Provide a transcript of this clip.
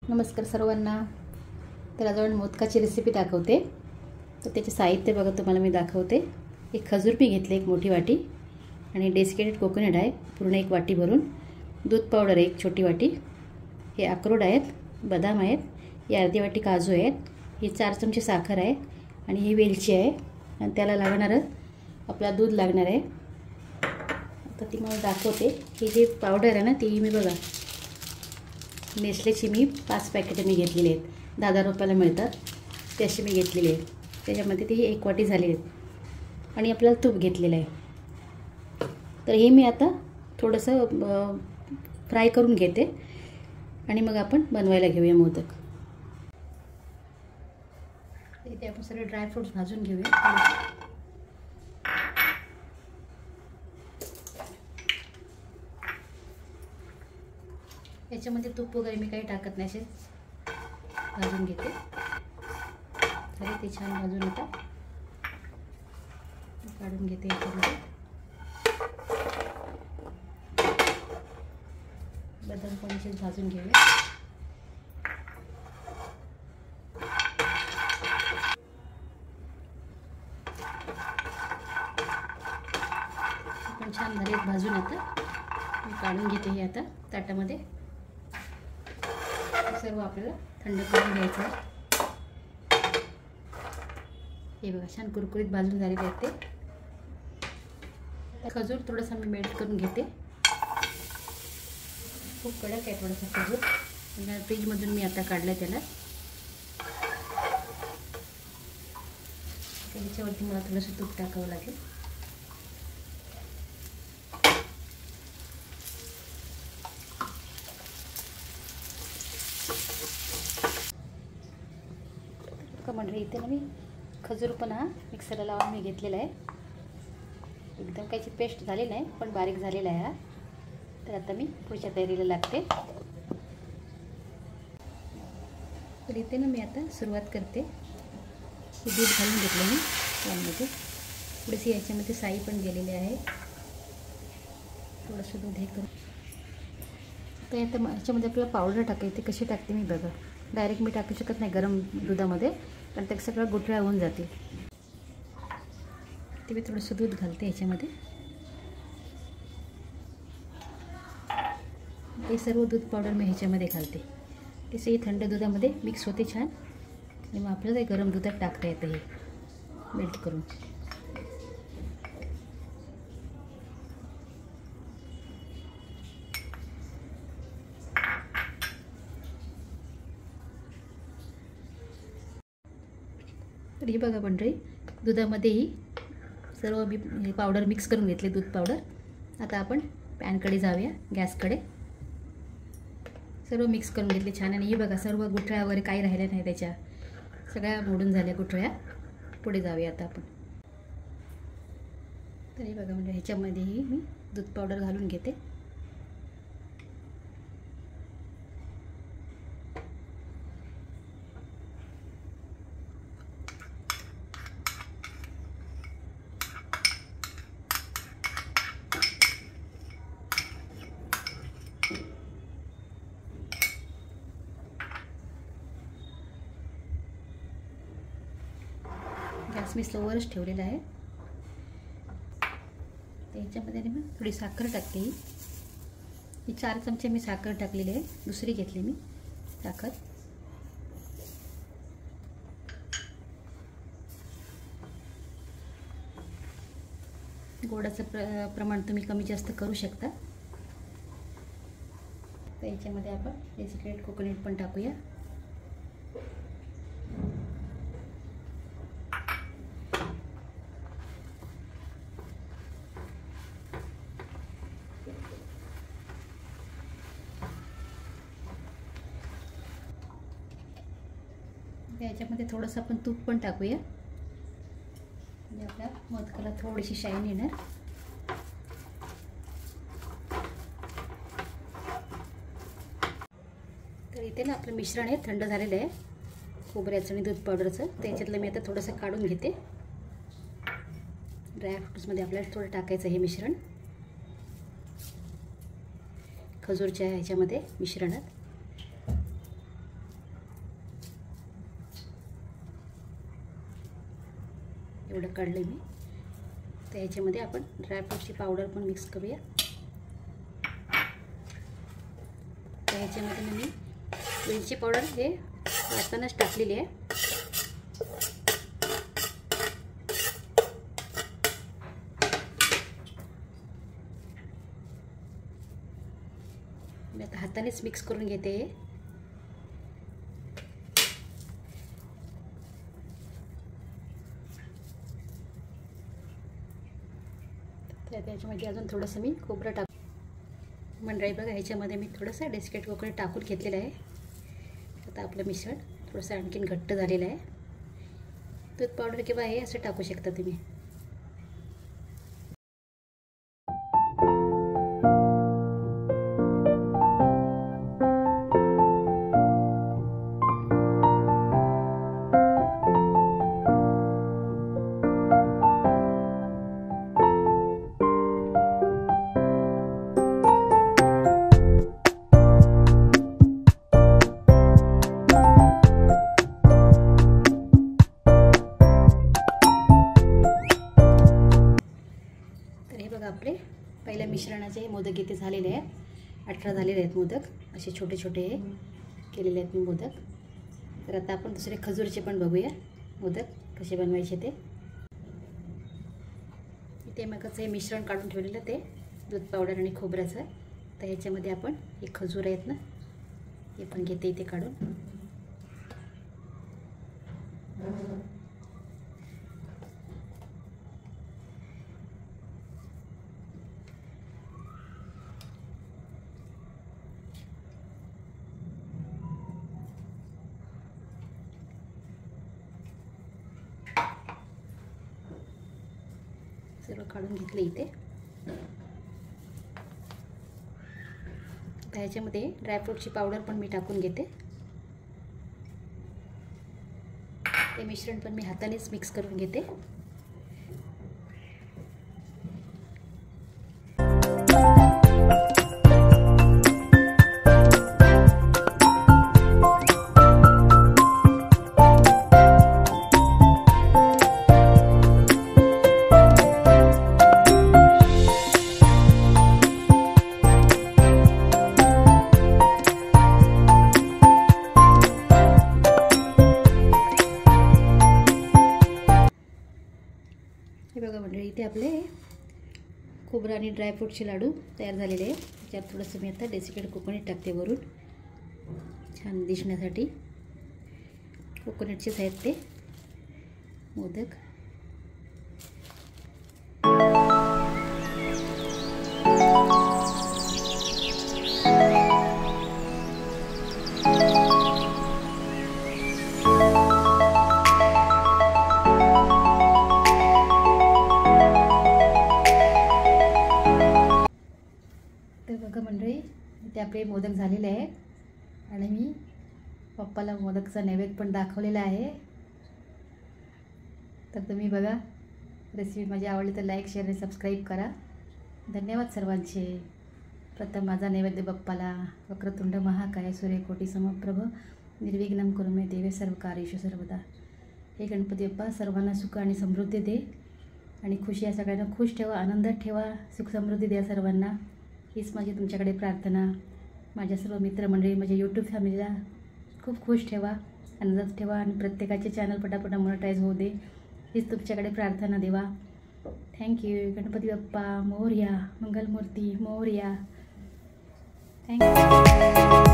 नमस्कार सर्वांना। तर आज आपण मोदकाची रेसिपी दाखवते। तर त्याचे साहित्य बघा तुम्हाला मी दाखवते। एक खजूर मी घेतले, एक मोठी वाटी, आणि डेसिकेटेड कोकोनट आहे पूर्ण एक वाटी भरून, दूध पावडर एक छोटी वाटी, हे अक्रोड आहेत, बदाम आहेत, ही अर्धी वाटी काजू आहेत, ही 4 चमचे साखर आहे, आणि ही वेलची आहे, आणि त्याला लागणारं आपला दूध लागणार आहे। आता ती मला दाखवते। ही जी पावडर आहे ना ती मी बघा नेस्लेची मी 5 पॅकेट मी घेतलेली आहेत, 10 रुपयाला मिळतात, ते अशी मी घेतलेली आहे। त्याच्यामध्ये ती 1 वाटी झाली आहे, आणि आपल्याला तूप घेतलेलं आहे। तर हे मी आता थोडंसं फ्राय करून घेते, आणि मग आपण बनवायला घेऊया मोदक। इथे आपण सगळे ड्रायफ्रूट्स भाजून घेऊया। याच्यामध्ये तूप वगैरे मी काही टाकत नाही, असेच भाजून घेते। तरी ते छान भाजून येतं, काढून घेते याच्यामध्ये। बदाम पण असेच भाजून घेऊया। पण छान झाले भाजून येतं, मी काढून घेते हे आता ताटामध्ये। सर्व आपल्याला थंड करून घ्यायचं आहे। हे बघा छान कुरकुरीत भाजून झालेले आहेत ते। खजूर थोडासा मी मेल्ट करून घेते, खूप कडक आहे थोडासा खजूर, आणि फ्रीजमधून मी आता काढलं त्याला। त्याच्यावरती मला थोडंसं तूप टाकावं लागेल। म्हणजे इथे ना मी खजूर पण हा मिक्सरला लावून मी घेतलेला आहे। एकदम काहीची पेस्ट झाली नाही, पण बारीक झालेला आहे हा। तर आता मी पुढच्या तयारीला लागते। तर इथे ना मी आता सुरुवात करते। दूध घालून घेतलं मी यामध्ये, थोडीशी याच्यामध्ये साई पण गेलेली आहे, थोडंसं दूध हे करून। तर आता याच्यामध्ये आपल्याला पावडर टाकायची, कशी टाकते मी बघा। डायरेक्ट मी टाकू शकत नाही गरम दुधामध्ये, कारण ते सगळं गुठळ्या होऊन जातील। ते मी थोडंसं दूध घालते याच्यामध्ये। हे सर्व दूध पावडर मी ह्याच्यामध्ये घालते, तसे थंड दुधामध्ये मिक्स होते छान, आणि मग आपल्याला गरम दुधात टाकता येतं हे मेल्ट करून। तर ही बघा मंडळी, दुधामध्येही सर्व मी पावडर मिक्स करून घेतले, दूध पावडर। आता आपण पॅनकडे जाऊया, गॅसकडे। सर्व मिक्स करून घेतले छान, आणि ही बघा सर्व गुठळ्या वगैरे काही राहिल्या नाही, त्याच्या सगळ्या मोडून झाल्या गुठळ्या। पुढे जाऊया आता आपण। तर हे बघा म्हणजे ह्याच्यामध्येही मी दूध पावडर घालून घेते। गॅस मी स्लोवरच ठेवलेला आहे। त्याच्यामध्ये मी थोडी साखर टाकते। ही 4 चमचे मी साखर टाकलेली आहे, दुसरी घेतली मी साखर। गोडाचं प्रमाण तुम्ही कमी जास्त करू शकता। तर याच्यामध्ये आपण डेसिकेटेड कोकोनट पण टाकूया। याच्यामध्ये थोडंसं आपण तूप पण टाकूया, म्हणजे आपल्या मोदकाला थोडीशी शाईन येणार। तर इथे ना आपलं मिश्रण आहे थंड झालेलं आहे, खोबऱ्याचं आणि दूध पावडरचं। त्याच्यातलं मी आता थोडंसं काढून घेते। ड्रायफ्रूट्समध्ये आपल्याला थोडं टाकायचं हे मिश्रण, खजूरच्या ह्याच्यामध्ये मिश्रणात। कोरडं काढलं मी. तर याच्यामध्ये आपण ड्रायफ्रूटची पावडर पण मिक्स करूया. तर याच्यामध्ये मी वेलची पावडर हे वाटतानाच टाकलेली आहे. मी आता हातानेच मिक्स करून घेते. त्याच्यामध्ये अजून थोडंसं मी खोबरं मंडळी बघा, ह्याच्यामध्ये मी थोडंसं डेसिकेटेड कोकोनट टाकून घेतलेलं आहे. आता आपलं मिश्रण थोडंसं आणखीन घट्ट झालेलं आहे. दूध पावडर किंवा हे असं टाकू शकता तुम्ही. आपले पहिल्या मिश्रणाचे मोदक इथे झालेले आहेत. 18 झालेले आहेत मोदक. असे छोटे छोटे केलेले आहेत मी मोदक. तर आता आपण दुसरे खजूरचे पण बघूया मोदक कसे बनवायचे ते. इथे मगच हे मिश्रण काढून ठेवलेलं ते दूध पावडर आणि खोबऱ्याचं. तर ह्याच्यामध्ये आपण हे खजूर आहेत ना, हे पण घेते इथे काढून. सर्व काढून घेतले इथे. ह्याच्यामध्ये ड्रायफ्रूटची पावडर पण मी टाकून घेते. ते मिश्रण पण मी हातानेच मिक्स करून घेते. हे बघा मंडळी, इथे आपले खोबरं आणि ड्रायफ्रूटचे लाडू तयार झालेले आहे. त्याच्यात थोडंसं मी आता डेसिकेटेड कोकोनट टाकते वरून छान दिसण्यासाठी. कोकोनटचेच आहेत ते मोदक. बघा मंडळी, इथे आपले मोदक झालेले आहेत आणि मी पप्पाला मोदकचा नैवेद्य पण दाखवलेला आहे. तर तुम्ही बघा, रेसिपी माझी आवडली तर लाईक, शेअर आणि सबस्क्राईब करा. धन्यवाद सर्वांचे. प्रथम माझा नैवेद्य बाप्पाला. वक्रतुंड महाकाय सूर्यकोटी समप्रभ निर्विघ्नं कुरु मे देवे सर्व कार्येषु सर्वदा. हे गणपती बाप्पा सर्वांना सुख आणि समृद्धी दे आणि खुशी, या सगळ्यांना खुश ठेवा, आनंदात ठेवा, सुख समृद्धी द्या सर्वांना. हीच माझी तुमच्याकडे प्रार्थना. माझ्या सर्व मित्रमंडळी, माझ्या यूट्यूब फॅमिलीला खूप खुश ठेवा, आनंदात ठेवा आणि प्रत्येकाचे चॅनल पटापटा मोनेटाईज होऊ दे, हीच तुमच्याकडे प्रार्थना देवा. थँक्यू. गणपती बाप्पा मोरया, मंगलमूर्ती मोरया. थँक्यू.